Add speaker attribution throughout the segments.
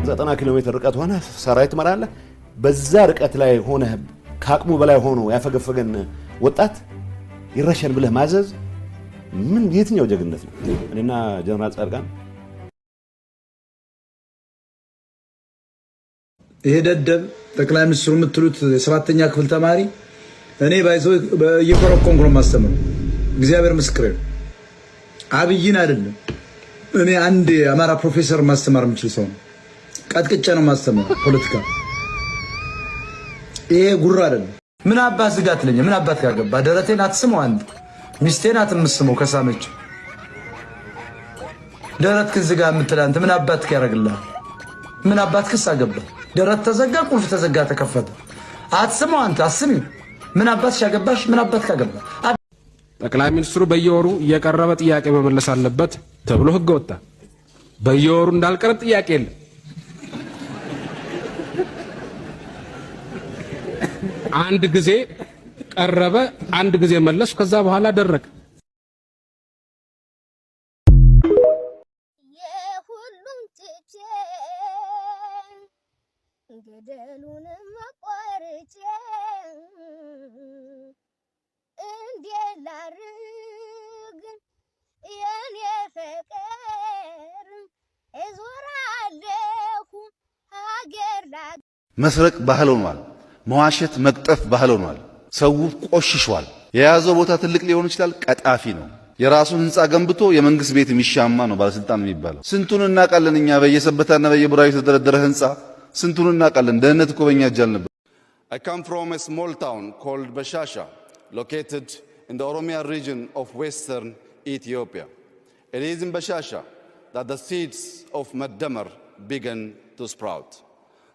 Speaker 1: 90 ኪሎ ሜትር ርቀት ሆነ ሰራዊት ትመራለህ። በዛ ርቀት ላይ ሆነ ካቅሙ በላይ ሆኖ ያፈገፈገን ወጣት ይረሸን ብለህ ማዘዝ ምን የትኛው ጀግንነት ነው? እኔና ጀነራል ጻድቃን
Speaker 2: ይሄ ደደብ ጠቅላይ ሚኒስትሩ የምትሉት የሰባተኛ ክፍል ተማሪ እኔ ባይዘው እየኮረኮንኩ ነው የማስተምረው። እግዚአብሔር ምስክሬ ነው። አብይን አይደለም እኔ አንድ አማራ ፕሮፌሰር ማስተማር የምችል ሰው ነው። ቀጥቅጬ ነው ማስተምረው ፖለቲካ። ይሄ ጉራ አይደለም። ምን አባት ዝጋት ለኛ ምን አባት ካገባ ደረቴን አትስመው። አንድ ሚስቴን አትምስመው ከሳመች ደረት ከዝጋ የምትላንተ ምን አባት ያረግልሃል? ምን አባት ክስ አገባ? ደረት ተዘጋ፣ ቁልፍ ተዘጋ፣ ተከፈተ። አትስመው አንተ አስሚው። ምን አባት ሻገባሽ? ምን አባት ካገባ?
Speaker 3: ጠቅላይ ሚኒስትሩ በየወሩ እየቀረበ ጥያቄ መመለስ አለበት ተብሎ ህግ ወጣ። በየወሩ እንዳልቀረብ ጥያቄ የለም። አንድ ጊዜ ቀረበ፣ አንድ ጊዜ መለስ፣ ከዛ በኋላ ደረቀ።
Speaker 4: የሁሉም ትቼ ገደሉንም አቋርጬ እንዴት ላድርግ የኔ ፍቅር እዞራለሁ ሀገር
Speaker 5: መስረቅ ባህል ሆኗል። መዋሸት መቅጠፍ ባህል ሆኗል። ሰው ቆሽሿል። የያዘው ቦታ ትልቅ ሊሆን ይችላል፣ ቀጣፊ ነው። የራሱን ህንጻ ገንብቶ የመንግስት ቤት የሚሻማ ነው ባለስልጣን የሚባለው። ስንቱን እናውቃለን እኛ በየሰበታና በየቡራዩ የተደረደረ ህንጻ ስንቱን እናውቃለን። ደህንነት እኮ በእኛ እጅ አልነበር። I come from a small town called Bashasha, located in the Oromia region of western Ethiopia. It is in Bashasha that the seeds of Maddamar began to sprout.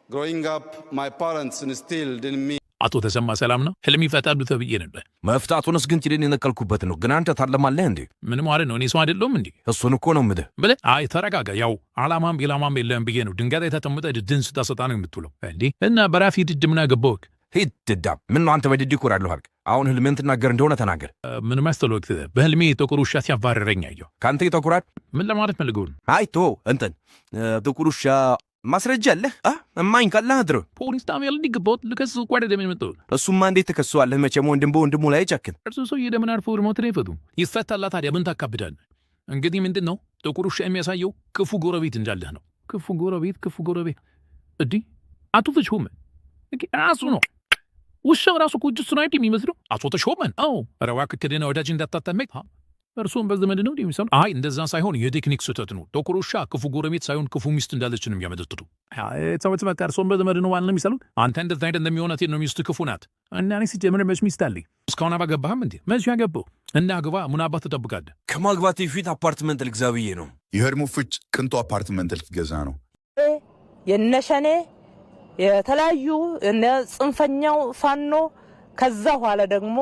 Speaker 5: Growing up, my parents instilled in me.
Speaker 6: አቶ ተሰማ ሰላም ነው። ህልም ይፈታሉ ተብዬ ነበር።
Speaker 7: መፍታቱንስ ግን ጭልን የነቀልኩበት ነው። ግን አንተ ታለማለህ እንዴ?
Speaker 6: ምን ማለት ነው? እኔ ሰው አይደለሁም እንዴ?
Speaker 7: እሱን እኮ ነው ምደ
Speaker 6: ብለህ አይ ተረጋጋ። ያው አላማም ቢላማም የለም ብዬ ነው። ድንጋይ ተጠምጠ ድድን ስታሰጣ ነው የምትውለው እንዴ? እና በራፊ ድድ ምን አገባውክ?
Speaker 7: ሂድ ድዳም። ምን ነው አንተ በድድ ይኮራለህ አልክ? አሁን ህልምን ትናገር እንደሆነ ተናገር።
Speaker 6: ምን ማስተሎክ? በህልሜ ጥቁር ውሻ ሲያባረረኝ አየሁ።
Speaker 7: ካንተ ይተኩራል?
Speaker 6: ምን ለማለት ፈልገው?
Speaker 7: አይ ቶ እንትን ጥቁር ውሻ ማስረጃ አለህ? እማኝ ካለህ አድሮ
Speaker 6: ፖሊስ ጣቢያ ልንገባት ልከስ ቋደ ደም የመጣው
Speaker 7: እሱማ እንዴት ተከሷል? መቼም ወንድሙ ላይ ጨክን።
Speaker 6: እርሱ ሰው የደምን አርፎ ሞት ነው ይፈቱ ይፈታላ። ታዲያ ምን ታካብዳል? እንግዲህ ምንድነው ጥቁር ውሻ የሚያሳየው ክፉ ጎረቤት እንዳለህ ነው። ክፉ ጎረቤት እዲ አቶ ተሾመ ራሱ ነው ውሻው ራሱ እኮ እጁ ስናይት የሚመስለው አቶ ተሾመን። አዎ ረዋክ ከደና ወዳጅ እንዳታታመቅ እርሱም በዘመድ ነው የሚሰሩ። አይ እንደዛ ሳይሆን የቴክኒክ ስህተት ነው። ጥቁር ውሻ ክፉ ጎረቤት ሳይሆን ክፉ ሚስት እንዳለች ነው የሚያመለክቱ። አይ ሰውት በቃ እርሱም በዘመድ ነው ማለት ነው የሚሰሩት። አንተ እንደዛ አይደለም እንደሚሆናት ነው ሚስት ክፉ ናት። እና እኔ ሲጀምር መች ሚስት አለኝ እስካሁን አባገባህም እንዴ? መች ያገባው እና ግባ ምን አባት ትጠብቃለህ?
Speaker 7: ከማግባቴ ፊት አፓርትመንት ልግዛ ብዬ ነው።
Speaker 8: የህልሙ ፍጭ ቅንጦ አፓርትመንት ልትገዛ ነው።
Speaker 9: የነሸኔ የተለያዩ እነ ጽንፈኛው ፋኖ ከዛ ኋላ ደግሞ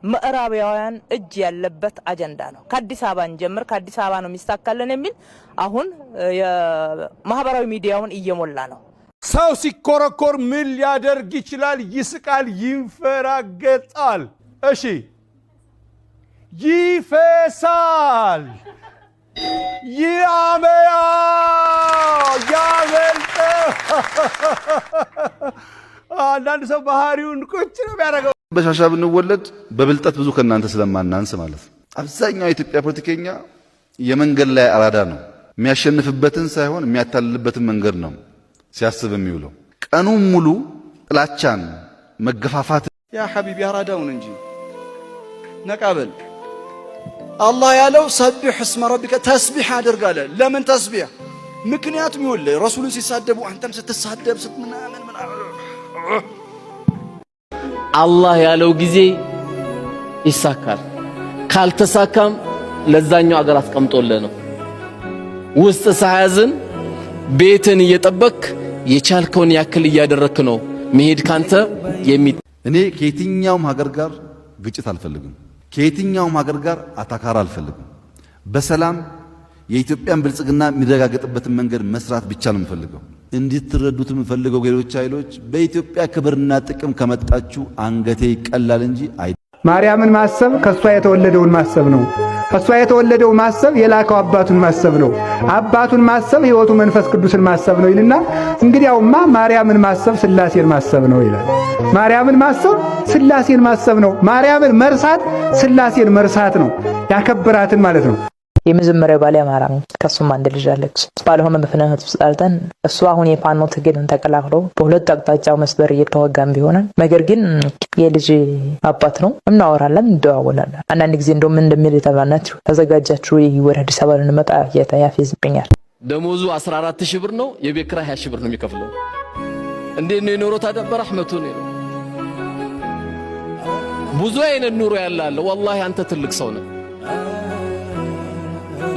Speaker 9: ምዕራባውያን እጅ ያለበት አጀንዳ ነው። ከአዲስ አበባ እንጀምር፣ ከአዲስ አበባ ነው የሚስተካከለን የሚል አሁን የማህበራዊ ሚዲያውን እየሞላ ነው።
Speaker 10: ሰው ሲኮረኮር ምን ሊያደርግ ይችላል? ይስቃል፣ ይንፈራገጣል። እሺ ይፈሳል፣ ያመያ ያመልጥ። አንዳንድ ሰው ባህሪውን ቁጭ ነው የሚያደርገው።
Speaker 5: በሻሻ ብንወለድ በብልጠት ብዙ ከናንተ ስለማናንስ ማለት ነው። አብዛኛው የኢትዮጵያ ፖለቲከኛ የመንገድ ላይ አራዳ ነው። የሚያሸንፍበትን ሳይሆን የሚያታልልበትን መንገድ ነው ሲያስብ የሚውለው። ቀኑን ሙሉ ጥላቻን፣ መገፋፋት።
Speaker 2: ያ ሐቢቢ አራዳውን እንጂ ነቃበል። አላህ ያለው ሰቢሕ እስመ ረቢከ ተስቢሕ አድርጋለ። ለምን ተስቢሕ? ምክንያቱም ይኸውልህ ረሱሉን ሲሳደቡ አንተም ስትሳደብ ስትምናምን
Speaker 11: አላህ ያለው ጊዜ ይሳካል። ካልተሳካም ለዛኛው አገር አስቀምጦልህ ነው። ውስጥ ሳያዝን ቤትን እየጠበቅ የቻልከውን ያክል እያደረክ ነው መሄድ ካንተ
Speaker 5: እኔ ከየትኛውም ሀገር ጋር ግጭት አልፈልግም። ከየትኛውም ሀገር ጋር አታካራ አልፈልግም። በሰላም የኢትዮጵያን ብልጽግና የሚረጋገጥበትን መንገድ መስራት ብቻ ነው የምፈልገው። እንድትረዱት የምፈልገው ሌሎች ኃይሎች በኢትዮጵያ ክብርና ጥቅም ከመጣችሁ አንገቴ ይቀላል እንጂ
Speaker 12: ማርያምን ማሰብ ከሷ የተወለደውን ማሰብ ነው። ከሷ የተወለደው ማሰብ የላከው አባቱን ማሰብ ነው። አባቱን ማሰብ ሕይወቱ መንፈስ ቅዱስን ማሰብ ነው ይልና እንግዲያውማ ማርያምን ማሰብ ሥላሴን ማሰብ ነው ይላል። ማርያምን ማሰብ ሥላሴን ማሰብ ነው። ማርያምን መርሳት ሥላሴን መርሳት ነው። ያከበራትን ማለት ነው።
Speaker 9: የመጀመሪያው ባለ አማራ ነው። ከሱም አንድ ልጅ አለች። ባለሆነ በፍናት ውስጥ ጣልተን እሱ አሁን የፋኖ ትግልን ተቀላቅሎ በሁለት አቅጣጫው መስበር እየተዋጋም ቢሆንም ነገር ግን የልጅ አባት ነው። እናወራለን፣ እንደዋወላለን። አንዳንድ ጊዜ እንደውም እንደሚል የተባናችሁ ተዘጋጃችሁ ወደ አዲስ አበባ ልንመጣ ያፌዝብኛል።
Speaker 11: ደሞዙ 14000 ብር ነው። የቤት ኪራይ 20000 ብር ነው የሚከፍለው። እንዴት ነው የኖረው ታዲያ? በረህመቱ ነው። ብዙ አይነት ኑሮ ያላለ ወላሂ አንተ ትልቅ ሰው ነህ።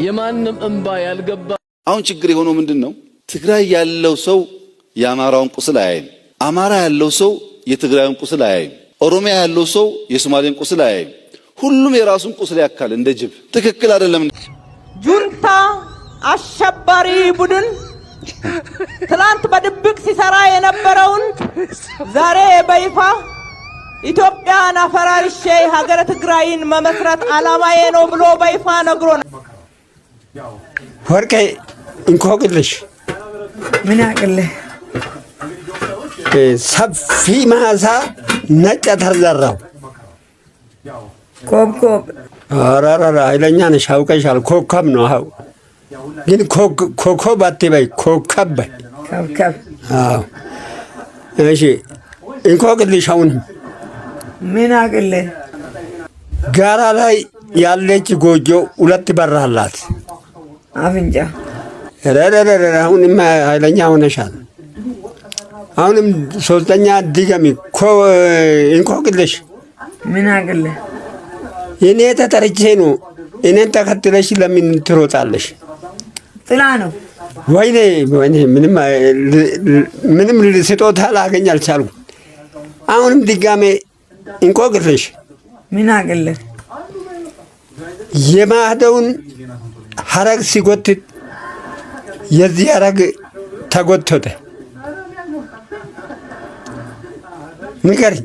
Speaker 11: የማንም እንባ ያልገባ
Speaker 5: አሁን ችግር የሆነው ምንድነው? ትግራይ ያለው ሰው የአማራውን ቁስል አያይም። አማራ ያለው ሰው የትግራይን ቁስል አያይም። ኦሮሚያ ያለው ሰው የሶማሌን ቁስል አያይም። ሁሉም የራሱን ቁስል ያካል እንደ ጅብ። ትክክል አይደለም።
Speaker 9: ጁንታ አሸባሪ ቡድን ትላንት በድብቅ ሲሰራ የነበረውን ዛሬ በይፋ ኢትዮጵያን አፈራርሼ ሀገረ ትግራይን መመስረት ዓላማዬ ነው ብሎ በይፋ ነግሮናል።
Speaker 13: ወርቄ እንቆቅልሽ ምን ያቅልህ? ሰፊ ማሳ ነጭ ተዘራው ኮብኮብ አራራራ አይለኛ ነሽ አውቀሻል። ኮከብ ነው። አው ግን ኮከብ አትበይ፣ ኮከብ በይ። ኮከብ አዎ። እሺ እንቆቅልሽ አሁን ምን ያቅልህ? ጋራ ላይ ያለች ጎጆ ሁለት በር አላት። አፍንጫ ረረረ አሁንም ኃይለኛ ሆነሻል። አሁንም ሶስተኛ ድገሚ። እንቆቅልሽ ምን አቅልህ? እኔ ተጠርቼ ነው። እኔን ተከትለሽ ለምን ትሮጣለሽ? ጥላ ነው። ወይኔ ምንም ስጦታ ላገኝ አልቻልኩም። አሁንም ድጋሜ እንቆቅልሽ ምን አቅልህ? የማህደውን ሐረግ ሲጎትት የዚህ ሐረግ ተጎተተ። ንገሪኝ።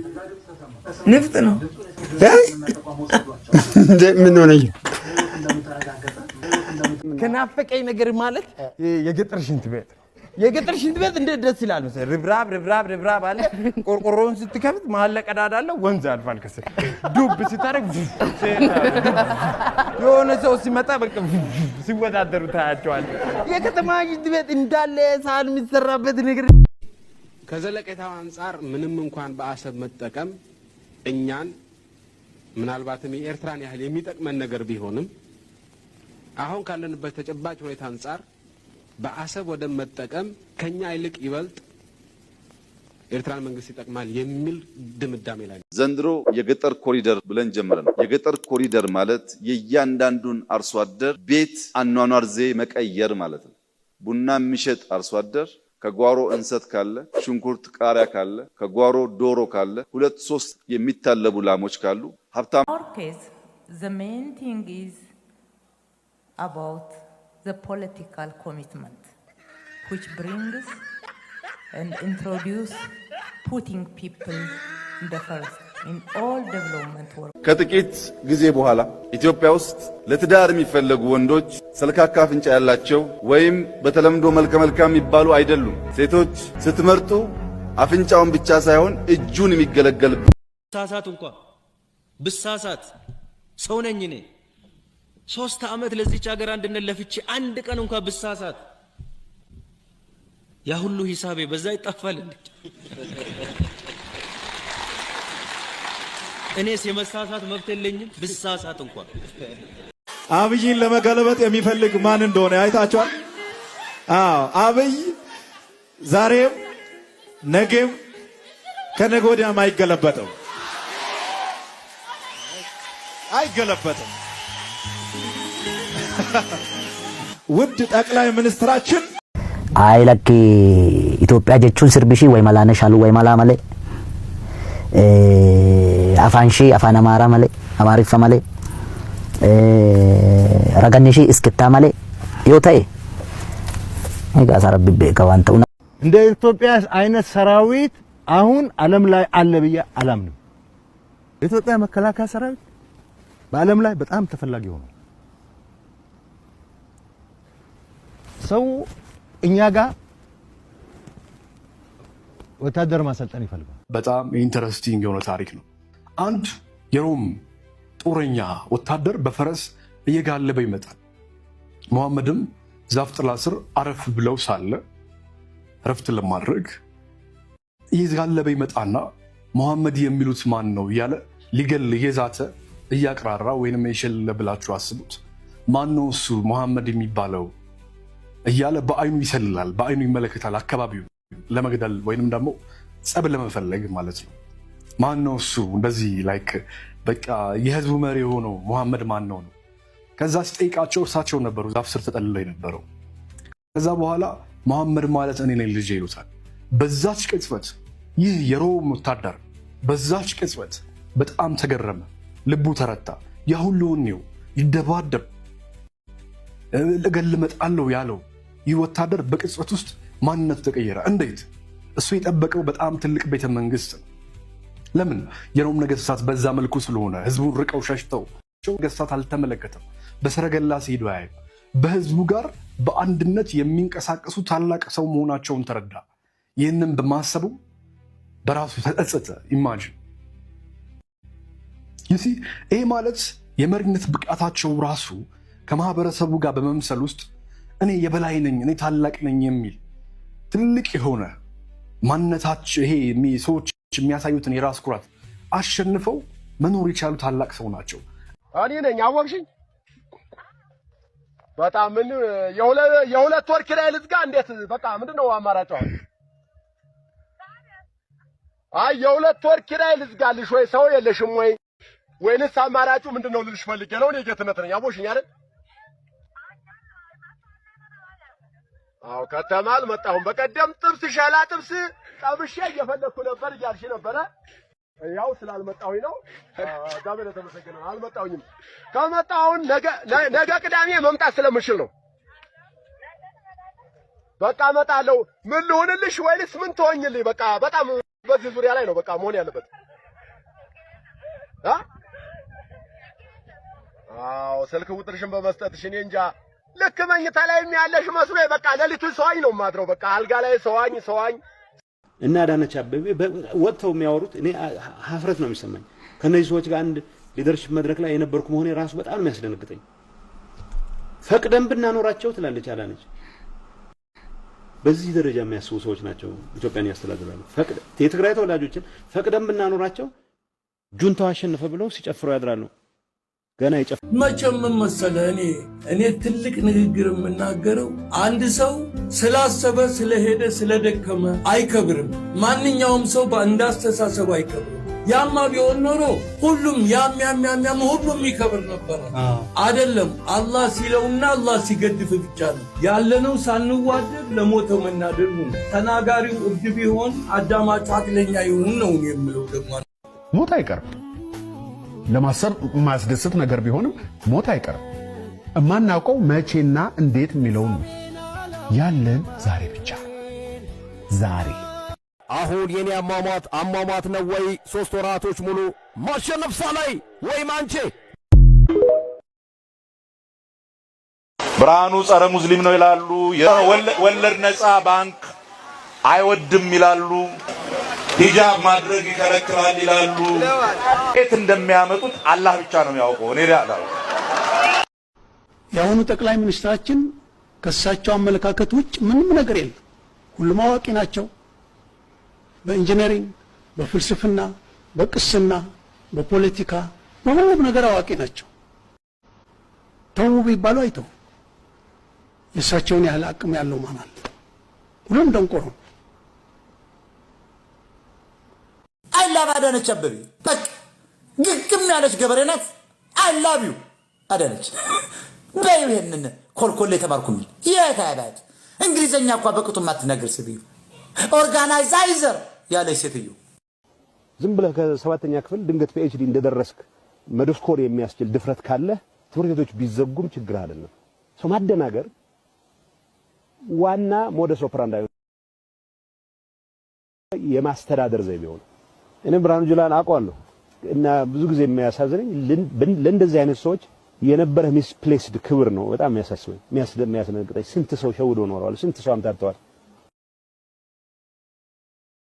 Speaker 13: ንፍጥ ነው። ምን ሆነሽ?
Speaker 10: ከናፈቀኝ ነገር ማለት የገጠር ሽንት ቤት የገጠር ሽንት ቤት እንዴት ደስ ይላል መሰለህ። ርብራብ አለ። ቆርቆሮውን ስትከፍት መሀል ላይ ቀዳዳ አለ። ወንዝ አልፋል ከስር ዱብ ስታረግ የሆነ ሰው ሲመጣ በቃ ሲወዳደሩ ታያቸዋል። የከተማ ሽንት ቤት እንዳለ ሳህን የሚሰራበት ነገር
Speaker 3: ከዘለቄታው አንጻር ምንም እንኳን በአሰብ መጠቀም እኛን ምናልባትም የኤርትራን ያህል የሚጠቅመን ነገር ቢሆንም አሁን ካለንበት ተጨባጭ ሁኔታ አንጻር በአሰብ ወደ መጠቀም ከኛ ይልቅ ይበልጥ ኤርትራን መንግስት ይጠቅማል የሚል ድምዳሜ ላይ ነው።
Speaker 5: ዘንድሮ የገጠር ኮሪደር ብለን ጀምረን የገጠር ኮሪደር ማለት የእያንዳንዱን አርሶ አደር ቤት አኗኗር ዘዬ መቀየር ማለት ነው። ቡና የሚሸጥ አርሶ አደር ከጓሮ እንሰት ካለ፣ ሽንኩርት ቃሪያ ካለ፣ ከጓሮ ዶሮ ካለ፣ 2-3 የሚታለቡ ላሞች ካሉ ሀብታም
Speaker 9: the main thing is about the political commitment which brings and introduce putting people in the first in all development work.
Speaker 5: ከጥቂት ጊዜ በኋላ ኢትዮጵያ ውስጥ ለትዳር የሚፈለጉ ወንዶች ሰልካካ አፍንጫ ያላቸው ወይም በተለምዶ መልከ መልካም የሚባሉ አይደሉም። ሴቶች ስትመርጡ አፍንጫውን ብቻ ሳይሆን እጁን የሚገለገል
Speaker 14: ብሳሳት እንኳን ብሳሳት ሰው ነኝ እኔ 3 ዓመት ለዚች ሀገር አንድነት ለፍቼ አንድ ቀን እንኳን ብሳሳት ያ ሁሉ ሂሳቤ በዛ ይጣፋል እንዴ? እኔስ የመሳሳት መብት የለኝም? ብሳሳት እንኳን
Speaker 15: አብይን ለመገለበጥ የሚፈልግ ማን እንደሆነ አይታችኋል? አዎ አብይ ዛሬም ነገም ከነገ ወዲያም አይገለበጥም። ውድ ጠቅላይ ሚኒስትራችን
Speaker 16: አይ ለክ ኢትዮጵያ ጀቹን ስርብሺ ወይ መላነሻሉ ወይ መላመለ አፋንሺ አፋን አማራ መለ አማሪፍ መለ ረጋንሺ እስክታ መለ ዮታይ አይጋሳ ረብቤ ከዋንተው
Speaker 10: እንደ ኢትዮጵያ አይነት ሰራዊት አሁን ዓለም ላይ አለ ብዬ አላምንም።
Speaker 17: የኢትዮጵያ መከላከያ ሰራዊት በዓለም ላይ በጣም ተፈላጊ ሆኗል። ሰው እኛ ጋር ወታደር ማሰልጠን ይፈልጋል።
Speaker 18: በጣም ኢንተረስቲንግ የሆነ ታሪክ ነው። አንድ የሮም ጦረኛ ወታደር በፈረስ እየጋለበ ይመጣል። መሐመድም ዛፍ ጥላ ስር አረፍ ብለው ሳለ ረፍት ለማድረግ እየጋለበ ይመጣና መሐመድ የሚሉት ማን ነው እያለ ሊገል እየዛተ እያቅራራ ወይንም የሸለ ብላችሁ አስቡት። ማን ነው እሱ መሐመድ የሚባለው እያለ በአይኑ ይሰልላል፣ በአይኑ ይመለከታል አካባቢው ለመግደል ወይንም ደግሞ ጸብ ለመፈለግ ማለት ነው። ማን ነው እሱ እንደዚህ ላይክ በቃ የህዝቡ መሪ የሆነው መሐመድ ማን ነው ነው። ከዛ ሲጠይቃቸው እርሳቸው ነበሩ ዛፍ ስር ተጠልለው የነበረው። ከዛ በኋላ መሐመድ ማለት እኔ ነኝ ልጄ ይሉታል። በዛች ቅጽበት ይህ የሮም ወታደር በዛች ቅጽበት በጣም ተገረመ፣ ልቡ ተረታ። ያ ሁሉ ወኔው ይደባደብ እገልመጣለሁ ያለው ይህ ወታደር በቅጽበት ውስጥ ማንነቱ ተቀየረ። እንዴት? እሱ የጠበቀው በጣም ትልቅ ቤተ መንግስት ነው። ለምን? የሮም ነገስታት በዛ መልኩ ስለሆነ ህዝቡን ርቀው ሸሽተው ነገስታት አልተመለከተም። በሰረገላ ሲሄዱ ያዩ በህዝቡ ጋር በአንድነት የሚንቀሳቀሱ ታላቅ ሰው መሆናቸውን ተረዳ። ይህንን በማሰቡ በራሱ ተጸጸተ። ኢማጂን ይሲ ይሄ ማለት የመሪነት ብቃታቸው ራሱ ከማህበረሰቡ ጋር በመምሰል ውስጥ እኔ የበላይ ነኝ፣ እኔ ታላቅ ነኝ የሚል ትልቅ የሆነ ማንነታቸው ይሄ ሰዎች የሚያሳዩትን የራስ ኩራት አሸንፈው መኖር የቻሉ ታላቅ ሰው ናቸው።
Speaker 19: እኔ ነኝ አወቅሽኝ። በጣም ምን የሁለት ወር ኪራይ ልዝጋ እንዴት? በቃ ምንድነው አማራጭው? አይ የሁለት ወር ኪራይ ልዝጋልሽ ወይ ሰው የለሽም ወይ ወይንስ አማራጩ ምንድነው ልልሽ ፈልጌ ነው። እኔ ጌትነት ነኝ አወቅሽኝ አይደል? አዎ ከተማ አልመጣሁም። በቀደም ጥብስ ሻላ ጥብስ ጠብሼ እየፈለኩ ነበር እያልሽ ነበረ። ያው ስላልመጣሁኝ ነው። ዳበለ ተመሰገነ አልመጣሁኝም። ከመጣሁን ነገ ቅዳሜ መምጣት ስለምችል ነው። በቃ እመጣለሁ። ምን ልሆንልሽ ወይስ ምን ትሆኝልኝ? በቃ በጣም በዚህ ዙሪያ ላይ ነው በቃ መሆን ያለበት። አዎ ስልክ ቁጥርሽን በመስጠትሽ እኔ እንጃ ልክ መኝታ ላይ ያለሽ መስሎኝ በቃ ሌሊቱን ሰዋኝ ነው ማድረው። በቃ አልጋ ላይ ሰዋኝ
Speaker 1: እና አዳነች አቤቤ ወጥተው የሚያወሩት እኔ ሀፍረት ነው የሚሰማኝ። ከነዚህ ሰዎች ጋር አንድ ሊደርሺፕ መድረክ ላይ የነበርኩ መሆኔ ራሱ በጣም ነው የሚያስደነግጠኝ። ፈቅደን ብናኖራቸው ትላለች አዳነች። በዚህ ደረጃ የሚያስቡ ሰዎች ናቸው ኢትዮጵያን ያስተዳድራሉ። የትግራይ ተወላጆችን ፈቅደን ብናኖራቸው ጁንታው አሸነፈ ብለው ሲጨፍሩ ያድራሉ። ገና
Speaker 20: መቼም መሰለህ እኔ ትልቅ ንግግር የምናገረው አንድ ሰው ስላሰበ ስለሄደ ስለደከመ አይከብርም። ማንኛውም ሰው እንዳስተሳሰቡ አይከብርም። ያማ ቢሆን ኖሮ ሁሉም ያም ሁሉም ይከብር ነበር። አይደለም አላህ ሲለውና አላህ ሲገድፍ ብቻ ነው ያለነው። ሳንዋደድ ለሞተው መናደር ነው። ተናጋሪው እብድ ቢሆን አዳማጩ አቅለኛ ይሁን ነው የምለው። ደግሞ
Speaker 21: ሞት አይቀርም። ለማሰብ ማስደሰት ነገር ቢሆንም ሞት አይቀርም። እማናውቀው መቼና እንዴት የሚለውን ነው ያለን ዛሬ ብቻ ዛሬ።
Speaker 7: አሁን የኔ አሟሟት ነው ወይ 3 ወራቶች ሙሉ ማሸነፍ ሳላይ ወይ ማንቼ።
Speaker 5: ብርሃኑ ጸረ ሙስሊም ነው ይላሉ። ወለድ ነፃ ባንክ አይወድም ይላሉ። ሂጃብ ማድረግ ይከለክላል ይላሉ። የት እንደሚያመጡት አላህ ብቻ ነው የሚያውቀው። እኔ ዳላ
Speaker 22: የአሁኑ ጠቅላይ ሚኒስትራችን ከሳቸው አመለካከት ውጭ ምንም ነገር የለም። ሁሉም አዋቂ ናቸው። በኢንጂነሪንግ፣ በፍልስፍና፣ በቅስና፣ በፖለቲካ በሁሉም ነገር አዋቂ ናቸው። ተው ቢባሉ አይተው። የእሳቸውን ያህል አቅም ያለው ማን አለ? ሁሉም ደንቆሮ።
Speaker 23: አይላቭ አዳነች አቤቤ በቃ ግግም ያለች ገበሬ ናት። አይላቭ ዩ አዳነች በይው። ይሄንን ኮልኮሌ ተባርኩኝ የታባት እንግሊዘኛ እንኳን በቅጡ ማትናገር ስብዩ ኦርጋናይዘር ያለች ሴትዮ
Speaker 1: ዝም ብለህ ከ7ኛ ክፍል ድንገት ፒኤችዲ እንደደረስክ መድስኮር የሚያስችል ድፍረት ካለ ትምህርት ቤቶች ቢዘጉም ችግር አይደለም። ሰው ማደናገር ዋና ሞደስ ኦፕራንዳይ የማስተዳደር ዘይቤው ነው። እኔ ብርሃኑ ጁላን አውቀዋለሁ። እና ብዙ ጊዜ የሚያሳዝነኝ ለእንደዚህ አይነት ሰዎች የነበረ ሚስፕሌስድ ክብር ነው በጣም የሚያሳስበኝ የሚያስደነግጠኝ። ስንት ሰው ሸውዶ ኖረዋል፣ ስንት ሰው አምታተዋል።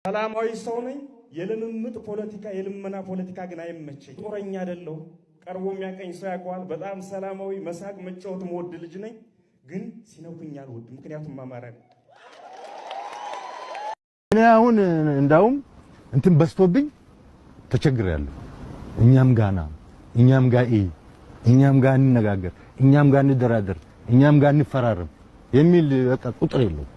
Speaker 4: ሰላማዊ ሰው ነኝ። የልምምጥ ፖለቲካ የልመና ፖለቲካ ግን አይመቸኝ። ጦረኛ አይደለሁም። ቀርቦ የሚያቀኝ ሰው ያውቀዋል። በጣም ሰላማዊ መሳቅ መጫወት መወድ ልጅ ነኝ። ግን ሲነኩኝ አልወድም፣ ምክንያቱም አማራ ነኝ።
Speaker 17: እኔ አሁን እንዳውም እንትን በስቶብኝ ተቸግሬያለሁ። እኛም ጋር እኛም ጋር እንነጋገር፣ እኛም ጋር እንደራደር፣ እኛም ጋር እንፈራረም የሚል በቃ ቁጥር የለውም።